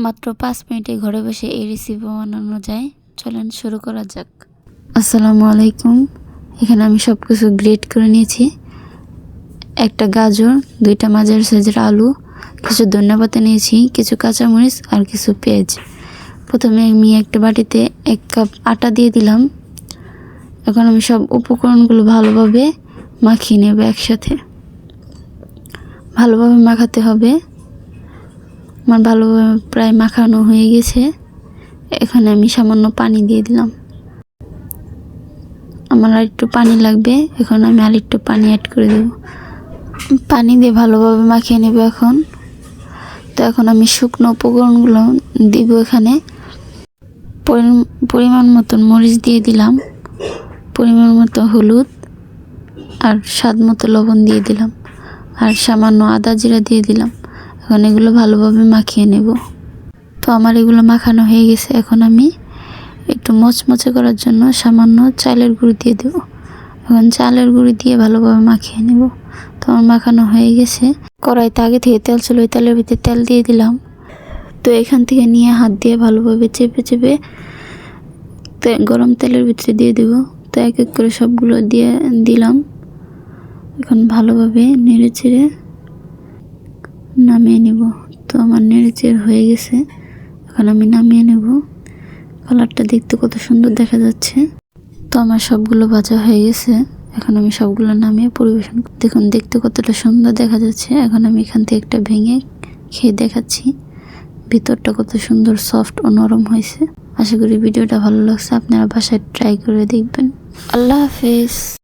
মাত্র 5 মিনিটে ঘরে বসে এই রেসিপি বানানো যায়। চলেন শুরু করা যাক। আসসালামু আলাইকুম। এখানে আমি সব কিছু গ্রেট করে নিয়েছি। একটা গাজর, 2টা মাঝারি সাইজের আলু, কিছু ধনেপাতা নিয়েছি, কিছু কাঁচামরিচ আর কিছু পেঁয়াজ। প্রথমে আমি একটা বাটিতে 1 কাপ আটা দিয়ে দিলাম। এখন আমি সব উপকরণগুলো ভালোভাবে মাখিয়ে নেব একসাথে। ভালোভাবে মাখাতে হবে। আমার ভালোভাবে প্রায় মাখানো হয়ে গেছে। এখানে আমি সামান্য পানি দিয়ে দিলাম। আমার আর একটু পানি লাগবে, এখন আমি আর একটু পানি অ্যাড করে দেব। পানি দিয়ে ভালোভাবে মাখিয়ে নেব এখন। তো এখন আমি শুকনো উপকরণগুলো দিব। এখানে পরিমাণ মতন মরিচ দিয়ে দিলাম, পরিমাণ মতো হলুদ আর স্বাদ মতো লবণ দিয়ে দিলাম, আর সামান্য আদা জিরা দিয়ে দিলাম। এখন এগুলো ভালোভাবে মাখিয়ে নেব। তো আমার এগুলো মাখানো হয়ে গেছে। এখন আমি একটু মচমচে করার জন্য সামান্য চালের গুঁড়ি দিয়ে দেব। এখন চালের গুঁড়ি দিয়ে ভালোভাবে মাখিয়ে নেব। তো আমার মাখানো হয়ে গেছে। কড়াইতে আগে থেকে তেল ছিল, ওই তেলের ভিতরে তেল দিয়ে দিলাম। তো এখান থেকে নিয়ে হাত দিয়ে ভালোভাবে চেপে চেপে গরম তেলের ভিতরে দিয়ে দেব। তো এক এক করে সবগুলো দিয়ে দিলাম। এখন ভালোভাবে নেড়ে চেড়ে নামিয়ে নেব। তো আমার নেড়েচেড়ে হয়ে গেছে। এখন আমি নামিয়ে নেব। কালারটা দেখতে কত সুন্দর দেখা যাচ্ছে। তো আমার সবগুলো ভাজা হয়ে গেছে। এখন আমি সবগুলো নামিয়ে পরিবেশন দেখুন, দেখতে কতটা সুন্দর দেখা যাচ্ছে। এখন আমি এখান থেকে একটা ভেঙে খেয়ে দেখাচ্ছি ভিতরটা কত সুন্দর সফট ও নরম হয়েছে। আশা করি ভিডিওটা ভালো লাগছে। আপনারা বাসায় ট্রাই করে দেখবেন। আল্লাহ হাফেজ।